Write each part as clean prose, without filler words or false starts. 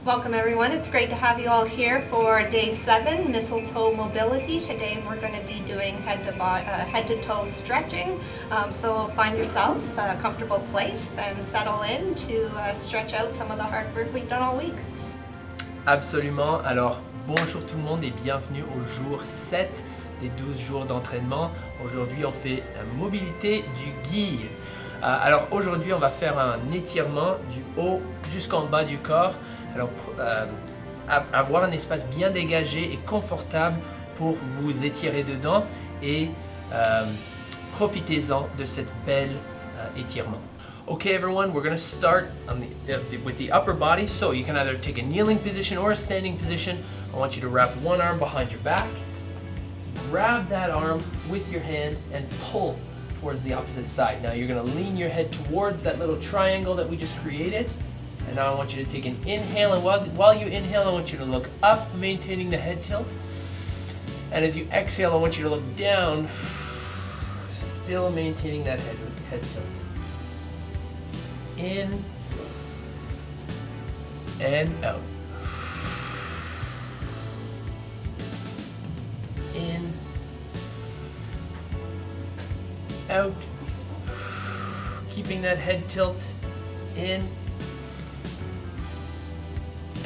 Welcome everyone, it's great to have you all here for day 7, mistletoe mobility. Today we're going to be doing head to toe stretching. So find yourself a comfortable place and settle in to stretch out some of the hard work we've done all week. Absolument, alors bonjour tout le monde et bienvenue au jour 7 des 12 jours d'entraînement. Aujourd'hui on fait la mobilité du guille. Alors aujourd'hui on va faire un étirement du haut jusqu'en bas du corps. Alors avoir un espace bien dégagé et confortable pour vous étirer dedans et profitez-en de cette belle étirement. Okay everyone, we're going to start with the upper body. So you can either take a kneeling position or a standing position. I want you to wrap one arm behind your back. Grab that arm with your hand and pull towards the opposite side. Now you're going to lean your head towards that little triangle that we just created. And now I want you to take an inhale, and while you inhale, I want you to look up, maintaining the head tilt. And as you exhale, I want you to look down, still maintaining that head tilt. In and out. In, out. Keeping that head tilt. In,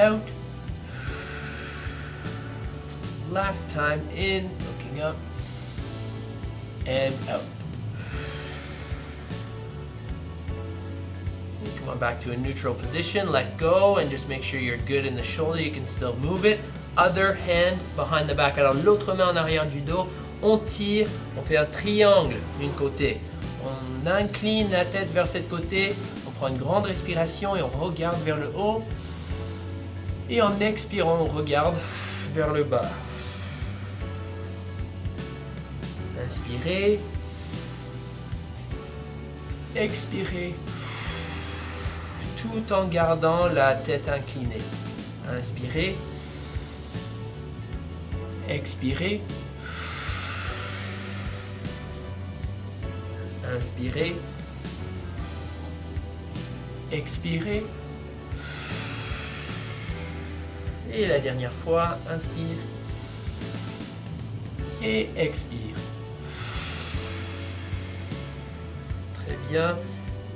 out. Last time, in, looking up, and out. And come on back to a neutral position, let go, and just make sure you're good in the shoulder, you can still move it. Other hand behind the back. Alors l'autre main en arrière du dos, on tire, on fait un triangle d'une côté. On incline la tête vers cette côté, on prend une grande respiration et on regarde vers le haut. Et en expirant, on regarde vers le bas. Inspirez. Expirez. Tout en gardant la tête inclinée. Inspirez. Expirez. Inspirez. Expirez. Et la dernière fois, inspire et expire. Très bien.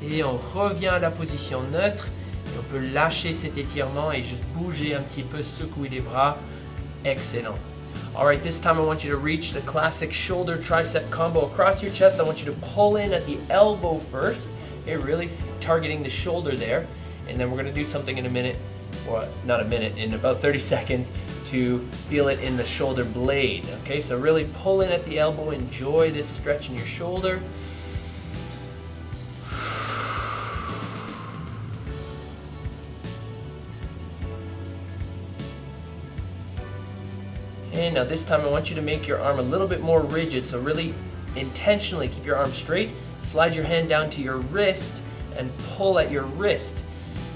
Et on revient à la position neutre. Et on peut lâcher cet étirement et juste bouger un petit peu, secouer les bras. Excellent. Alright, this time I want you to reach the classic shoulder tricep combo across your chest. I want you to pull in at the elbow first. Okay, really targeting the shoulder there. And then we're going to do something in a minute. Or not a minute, in about 30 seconds to feel it in the shoulder blade. Okay, so really pull in at the elbow, enjoy this stretch in your shoulder. And now this time I want you to make your arm a little bit more rigid, so really intentionally keep your arm straight, slide your hand down to your wrist and pull at your wrist.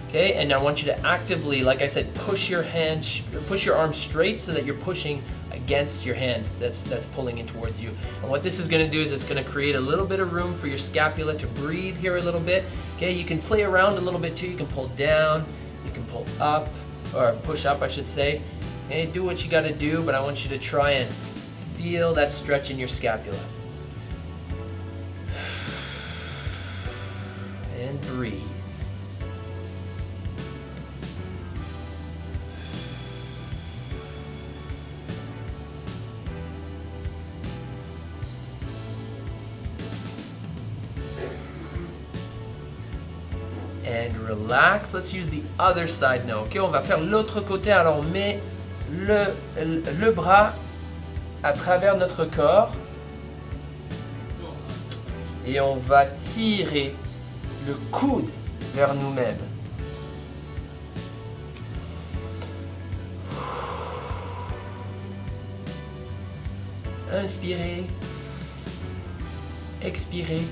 Okay, and I want you to actively, like I said, push your arm straight so that you're pushing against your hand that's pulling in towards you. And what this is going to do is it's going to create a little bit of room for your scapula to breathe here a little bit. Okay, you can play around a little bit too. You can pull down, you can pull up, or push up I should say. Okay, do what you got to do, but I want you to try and feel that stretch in your scapula. And breathe. And relax. Let's use the other side now. Ok, on va faire l'autre côté. Alors on met le bras à travers notre corps et on va tirer le coude vers nous-mêmes. Inspirez, expirez.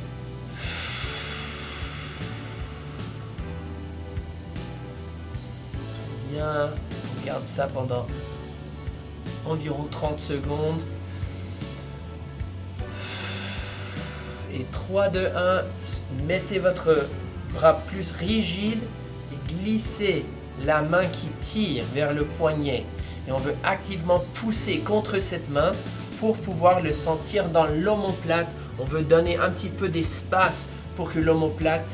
Bien, on garde ça pendant environ 30 secondes. Et 3, 2, 1, mettez votre bras plus rigide et glissez la main qui tire vers le poignet. Et on veut activement pousser contre cette main pour pouvoir le sentir dans l'omoplate. On veut donner un petit peu d'espace pour que l'omoplate,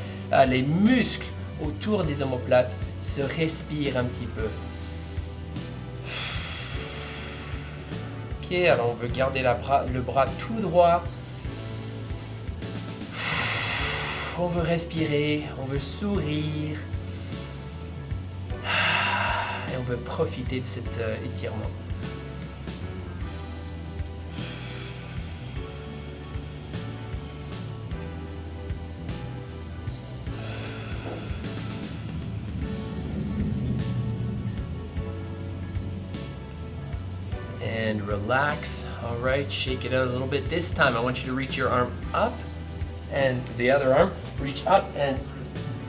les muscles autour des omoplates se respirent un petit peu. Ok, alors on veut garder le bras tout droit. On veut respirer, on veut sourire. Et on veut profiter de cet étirement. And relax. All right, shake it out a little bit. This time I want you to reach your arm up and the other arm, reach up and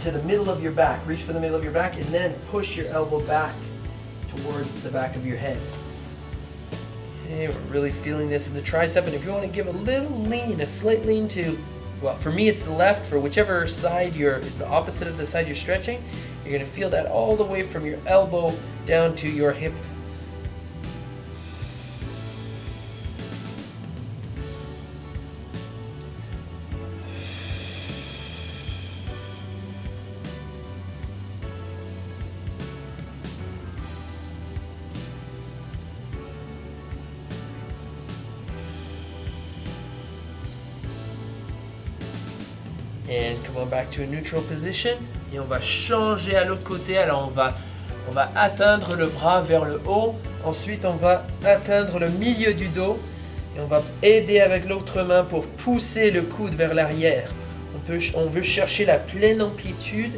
to the middle of your back. Reach for the middle of your back and then push your elbow back towards the back of your head. Okay, we're really feeling this in the tricep, and if you want to give a little lean, a slight lean to, well, for me it's the left, for whichever side is the opposite of the side you're stretching, you're going to feel that all the way from your elbow down to your hip. And come on back to a neutral position. Et on va changer à l'autre côté. Alors on va atteindre le bras vers le haut. Ensuite on va atteindre le milieu du dos. Et on va aider avec l'autre main pour pousser le coude vers l'arrière. On veut chercher la pleine amplitude.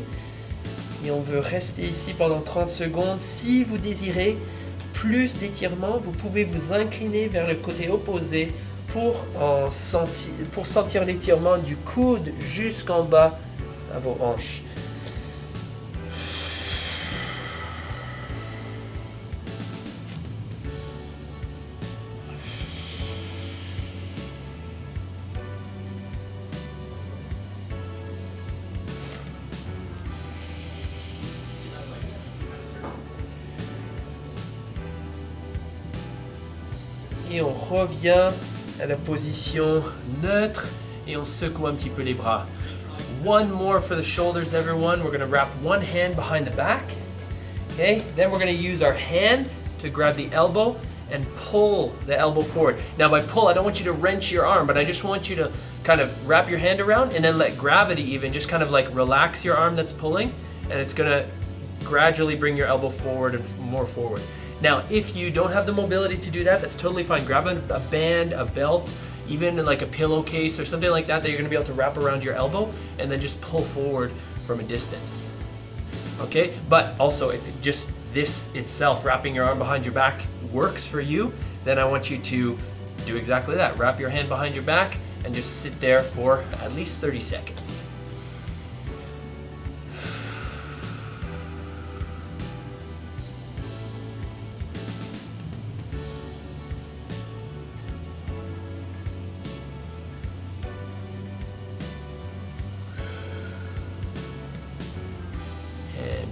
Et on veut rester ici pendant 30 secondes. Si vous désirez plus d'étirement, vous pouvez vous incliner vers le côté opposé pour sentir l'étirement du coude jusqu'en bas à vos hanches. Et on revient à la position neutre et on secoue un petit peu les bras. One more for the shoulders, everyone. We're going to wrap one hand behind the back. Okay, then we're going to use our hand to grab the elbow and pull the elbow forward. Now by pull, I don't want you to wrench your arm, but I just want you to kind of wrap your hand around and then let gravity even just kind of like relax your arm that's pulling, and it's going to gradually bring your elbow forward and more forward. Now, if you don't have the mobility to do that, that's totally fine. Grab a band, a belt, even like a pillowcase or something like that you're going to be able to wrap around your elbow and then just pull forward from a distance. Okay, but also if just this itself, wrapping your arm behind your back, works for you, then I want you to do exactly that. Wrap your hand behind your back and just sit there for at least 30 seconds.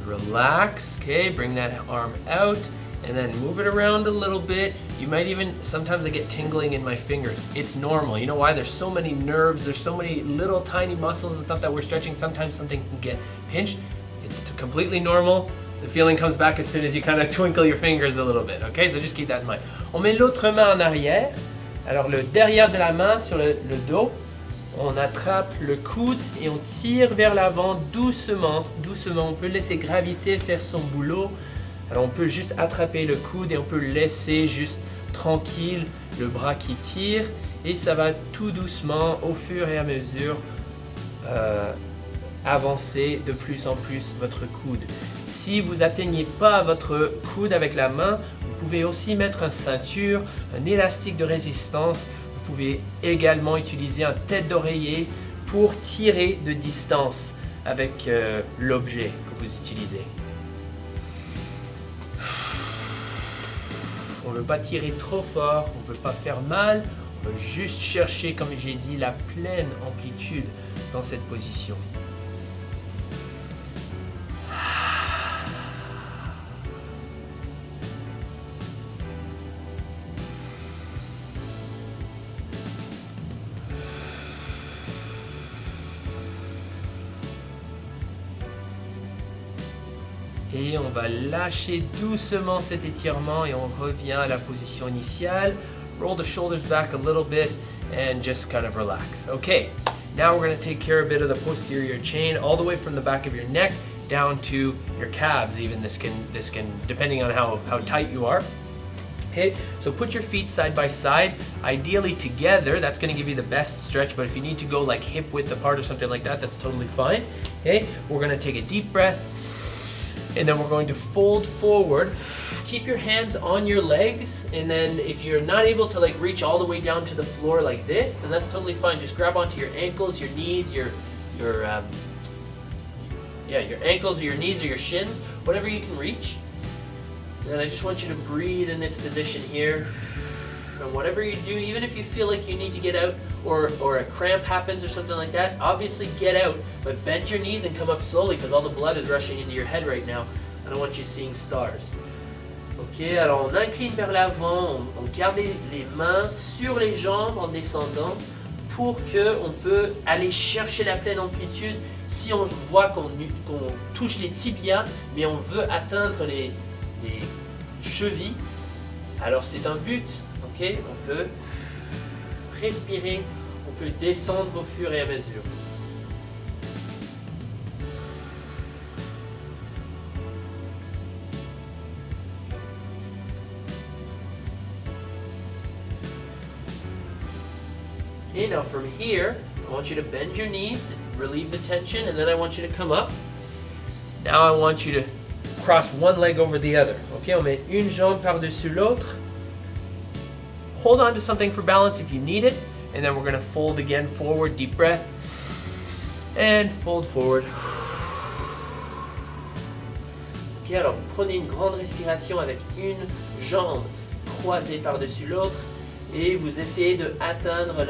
Relax, okay, bring that arm out and then move it around a little bit. You might even, sometimes I get tingling in my fingers. It's normal. You know why? There's so many nerves, there's so many little tiny muscles and stuff that we're stretching. Sometimes something can get pinched. It's completely normal. The feeling comes back as soon as you kind of twinkle your fingers a little bit, okay? So just keep that in mind. On met l'autre main en arrière. Alors le derrière de la main sur le dos. On attrape le coude et on tire vers l'avant doucement, doucement. On peut laisser gravité faire son boulot. Alors on peut juste attraper le coude et on peut laisser juste tranquille le bras qui tire. Et ça va tout doucement, au fur et à mesure, avancer de plus en plus votre coude. Si vous n'atteignez pas votre coude avec la main, vous pouvez aussi mettre une ceinture, un élastique de résistance. Vous pouvez également utiliser un tête d'oreiller pour tirer de distance avec l'objet que vous utilisez. On ne veut pas tirer trop fort, on ne veut pas faire mal, on veut juste chercher, comme j'ai dit, la pleine amplitude dans cette position. Et on va lâcher doucement cet étirement et on revient à la position initiale. Roll the shoulders back a little bit and just kind of relax. Okay, now we're going to take care a bit of the posterior chain all the way from the back of your neck down to your calves. Even this can depending on how tight you are. Okay, so put your feet side by side, ideally together. That's going to give you the best stretch, but if you need to go like hip width apart or something like that, that's totally fine. Okay, we're going to take a deep breath and then we're going to fold forward. Keep your hands on your legs, and then if you're not able to like reach all the way down to the floor like this, then that's totally fine. Just grab onto your ankles, your knees, your ankles or your knees or your shins, whatever you can reach. And I just want you to breathe in this position here. And whatever you do, even if you feel like you need to get out or a cramp happens or something like that, obviously get out, but bend your knees and come up slowly because all the blood is rushing into your head right now. I don't want you seeing stars. Ok, alors on incline vers l'avant, on garde les mains sur les jambes en descendant pour qu'on peut aller chercher la pleine amplitude si on voit qu'on touche les tibias, mais on veut atteindre les chevilles. Alors c'est un but, ok? On peut respirer, on peut descendre au fur et à mesure. Okay, now from here, I want you to bend your knees to relieve the tension, and then I want you to come up. Now I want you to cross one leg over the other. Okay, on met une jambe par-dessus l'autre. Hold on to something for balance if you need it, and then we're going to fold again forward, deep breath, and fold forward. Ok, alors vous prenez une grande respiration avec une jambe croisée par-dessus l'autre. Et vous essayez de atteindre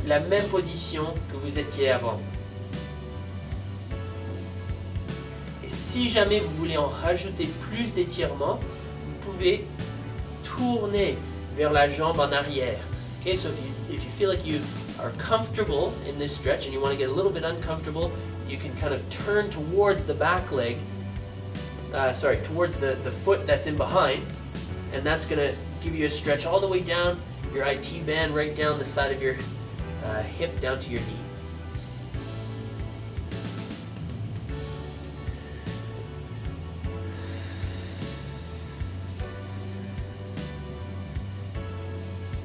la même position que vous étiez avant. Et si jamais vous voulez en rajouter plus d'étirement, vous pouvez tourner vers la jambe en arrière. Okay, so if you feel like you are comfortable in this stretch and you want to get a little bit uncomfortable, you can kind of turn towards the back leg, towards the foot that's in behind, and that's going to give you a stretch all the way down your IT band right down the side of your hip down to your knee.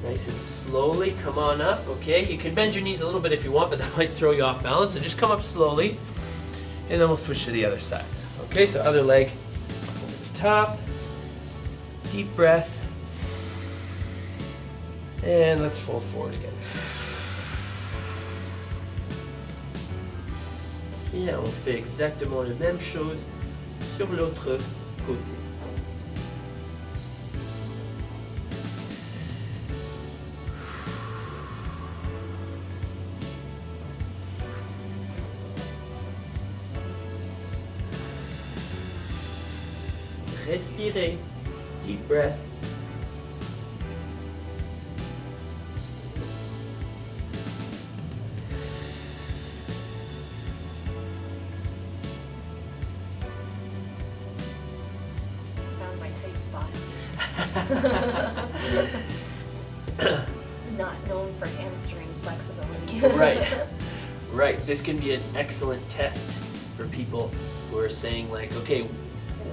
Nice and slowly come on up, okay? You can bend your knees a little bit if you want, but that might throw you off balance. So just come up slowly, and then we'll switch to the other side. Okay, so other leg over the top. Deep breath. And let's fold forward again. Et on fait exactement la même chose sur l'autre côté. Respirez. Deep breath. Not known for hamstring flexibility. Right. This can be an excellent test for people who are saying like, okay,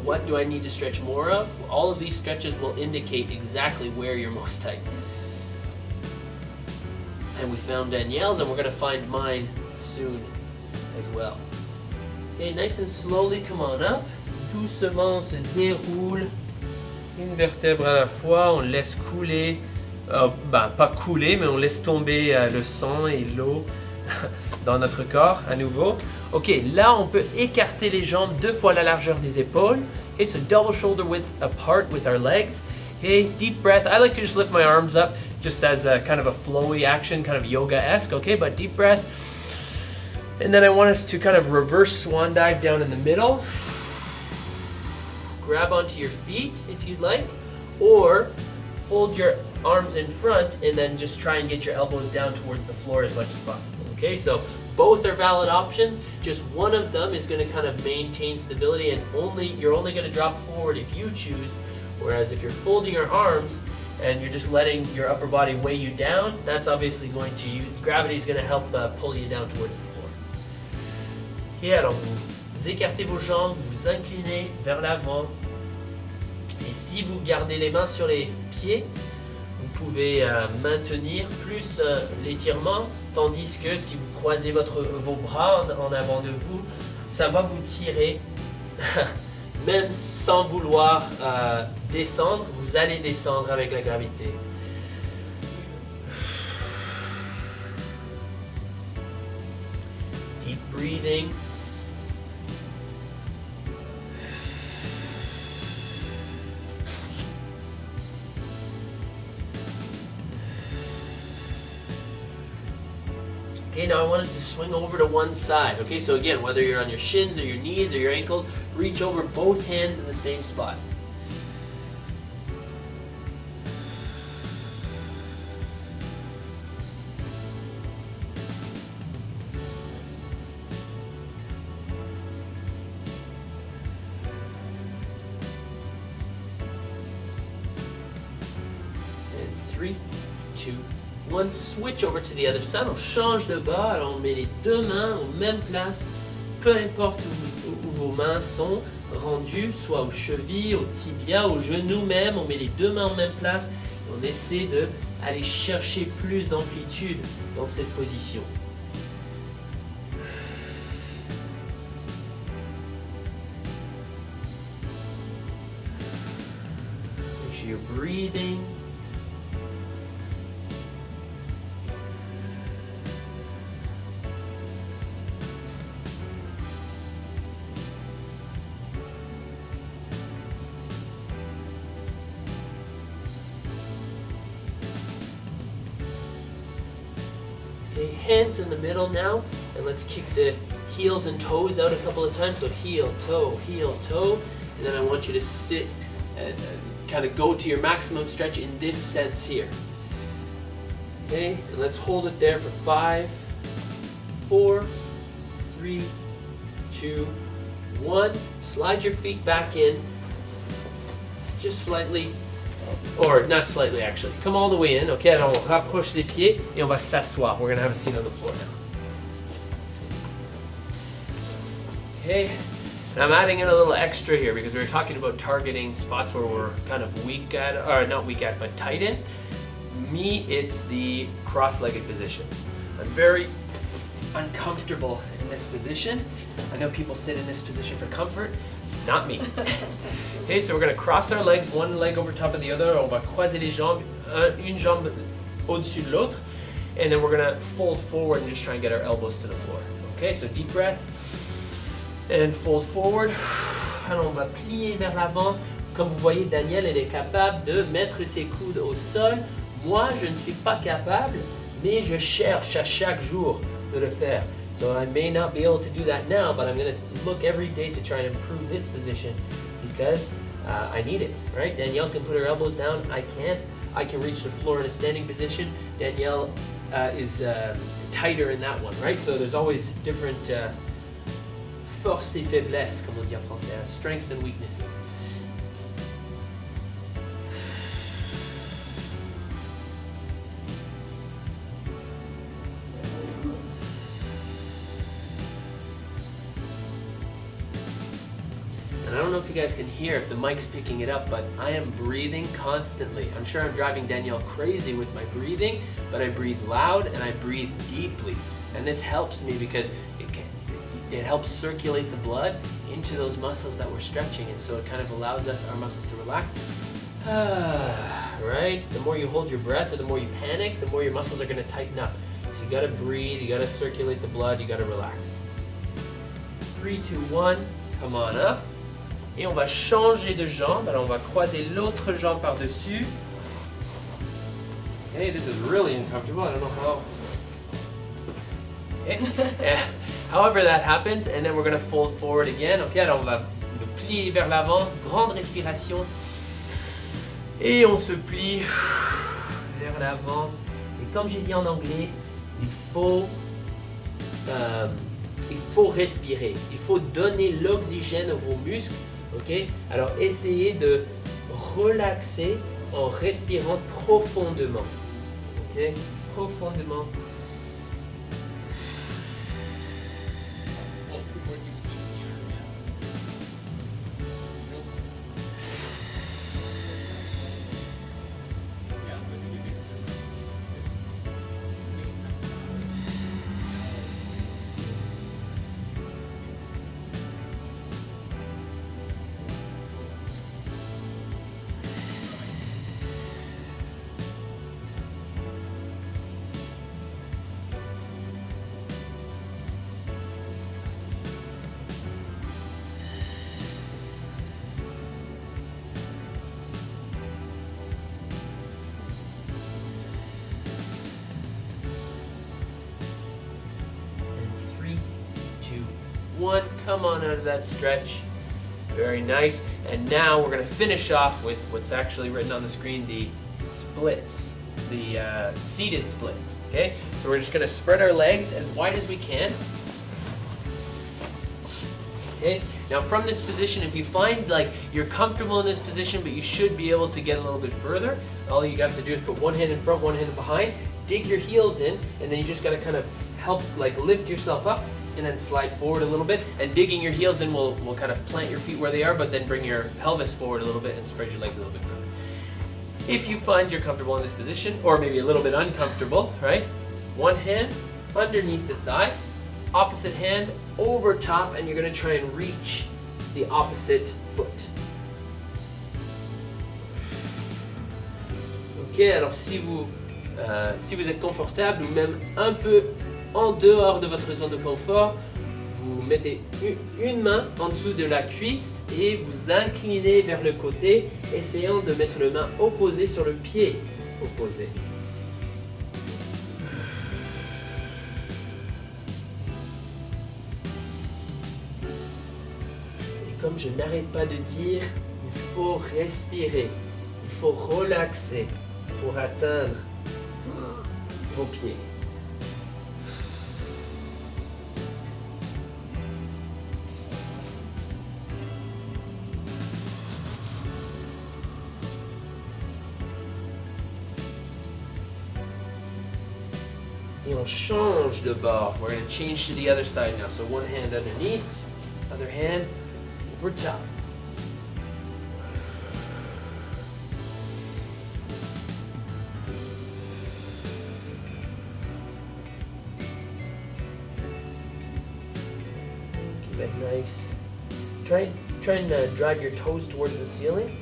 what do I need to stretch more of? All of these stretches will indicate exactly where you're most tight. And we found Danielle's, and we're going to find mine soon as well. Okay, nice and slowly come on up. Doucement on se déroule. Une vertèbre à la fois, on laisse couler, pas couler, mais on laisse tomber le sang et l'eau dans notre corps à nouveau. Ok, là on peut écarter les jambes 2 fois la largeur des épaules. Okay, so double shoulder width apart with our legs. Okay, deep breath. I like to just lift my arms up just as a kind of a flowy action, kind of yoga-esque, okay, but deep breath. And then I want us to kind of reverse swan dive down in the middle. Grab onto your feet if you'd like, or fold your arms in front and then just try and get your elbows down towards the floor as much as possible. Okay, so both are valid options, just one of them is going to kind of maintain stability, and you're only going to drop forward if you choose, whereas if you're folding your arms and you're just letting your upper body weigh you down, that's obviously gravity is going to help pull you down towards the floor. Et alors vous écartez vos jambes, vous inclinez vers l'avant, et si vous gardez les mains sur les pieds, vous pouvez maintenir plus l'étirement, tandis que si vous croisez vos bras en avant de vous, ça va vous tirer. Même sans vouloir descendre, vous allez descendre avec la gravité. Deep breathing. Okay, now I want us to swing over to one side. Okay, so again, whether you're on your shins or your knees or your ankles, reach over both hands in the same spot. And 3, 2, 1, switch over to the other side, on change de bas, alors on met les deux mains aux mêmes places, peu importe où vos mains sont rendues, soit aux chevilles, aux tibias, aux genoux même, on met les deux mains en même place, et on essaie d'aller chercher plus d'amplitude dans cette position. Make sure you're breathing. Okay, hands in the middle now, and let's kick the heels and toes out a couple of times. So heel, toe, and then I want you to sit and kind of go to your maximum stretch in this sense here. Okay, and let's hold it there for 5, 4, 3, 2, 1. Slide your feet back in, just slightly. Or not slightly actually. Come all the way in, okay? Alors on rapproche les pieds et on va s'asseoir. We're going to have a seat on the floor now. Okay, and I'm adding in a little extra here because we were talking about targeting spots where we're kind of weak at, or not weak at, but tight in. Me, it's the cross-legged position. I'm very uncomfortable in this position. I know people sit in this position for comfort. Not me. Okay, so we're going to cross our legs, one leg over top of the other. On va croiser les jambes, une jambe au-dessus de l'autre. And then we're going to fold forward and just try and get our elbows to the floor. Okay, so deep breath. And fold forward. Alors on va plier vers l'avant. Comme vous voyez, Daniel, elle est capable de mettre ses coudes au sol. Moi, je ne suis pas capable, mais je cherche à chaque jour de le faire. So I may not be able to do that now, but I'm going to look every day to try and improve this position because I need it, right? Danielle can put her elbows down. I can't. I can reach the floor in a standing position. Danielle is tighter in that one, right? So there's always different forces et faiblesses, comme on dit en français, strengths and weaknesses. I don't know if you guys can hear if the mic's picking it up, but I am breathing constantly. I'm sure I'm driving Danielle crazy with my breathing, but I breathe loud and I breathe deeply. And this helps me because it helps circulate the blood into those muscles that we're stretching, and so it kind of allows our muscles to relax. Right? The more you hold your breath or the more you panic, the more your muscles are going to tighten up. So you got to breathe, you got to circulate the blood, you got to relax. 3, 2, 1, come on up. Et on va changer de jambe. Alors on va croiser l'autre jambe par-dessus. Okay, this is really uncomfortable. I don't know how. Okay. However that happens, and then we're going to fold forward again. Okay, alors on va nous plier vers l'avant. Grande respiration. Et on se plie vers l'avant. Et comme j'ai dit en anglais, il faut il faut respirer, il faut donner l'oxygène à vos muscles, ok? Alors essayez de relaxer en respirant profondément, ok? Profondément. One, come on out of that stretch. Very nice. And now we're going to finish off with what's actually written on the screen, the splits, the seated splits. Okay, so we're just going to spread our legs as wide as we can. Okay, now from this position, if you find like you're comfortable in this position, but you should be able to get a little bit further, all you got to do is put one hand in front, one hand behind, dig your heels in, and then you just got to kind of help like lift yourself up and then slide forward a little bit. And digging your heels in will kind of plant your feet where they are, but then bring your pelvis forward a little bit and spread your legs a little bit further. If you find you're comfortable in this position, or maybe a little bit uncomfortable, right? One hand underneath the thigh, opposite hand over top, and you're going to try and reach the opposite foot. Ok, alors si vous êtes confortable ou même un peu en dehors de votre zone de confort, vous mettez une main en dessous de la cuisse et vous inclinez vers le côté, essayant de mettre la main opposée sur le pied opposé. Et comme je n'arrête pas de dire, il faut respirer, il faut relaxer pour atteindre vos pieds. Et on change de bord. We're going to change to the other side now. So one hand underneath, other hand over top. Keep it nice. Try and drive your toes towards the ceiling.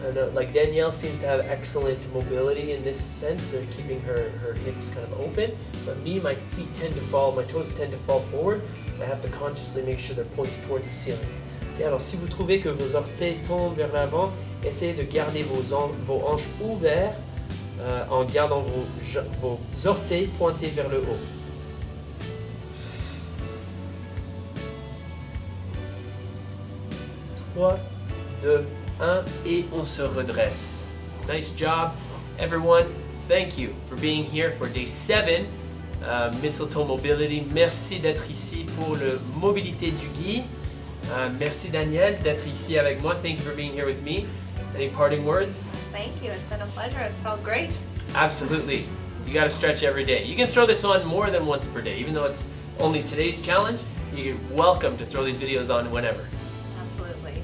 And like Danielle seems to have excellent mobility in this sense, of keeping her hips kind of open. But me, my toes tend to fall forward. So I have to consciously make sure they're pointed towards the ceiling. Okay, alors si vous trouvez que vos orteils tombent vers l'avant, essayez de garder vos hanches ouvertes en gardant vos orteils pointés vers le haut. 3, 2, 1, et on se redresse. Nice job, everyone. Thank you for being here for day 7, Mistletoe Mobility. Merci d'être ici pour le mobilité du Guy. Merci Danielle d'être ici avec moi. Thank you for being here with me. Any parting words? Thank you. It's been a pleasure. It's felt great. Absolutely. You got to stretch every day. You can throw this on more than once per day. Even though it's only today's challenge, you're welcome to throw these videos on whenever. Absolutely.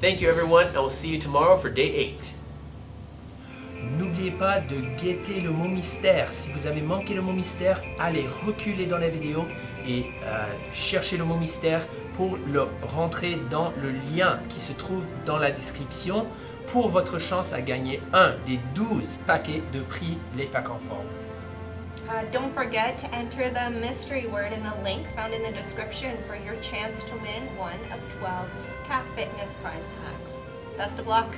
Thank you everyone, and we'll see you tomorrow for day 8. N'oubliez pas de guetter le mot mystère. Si vous avez manqué le mot mystère, allez reculer dans la vidéo et cherchez le mot mystère pour le rentrer dans le lien qui se trouve dans la description pour votre chance à gagner un des 12 paquets de prix Les Facs en Forme. Don't forget to enter the mystery word in the link found in the description for your chance to win one of 12 Cat Fitness prize packs. Best of luck!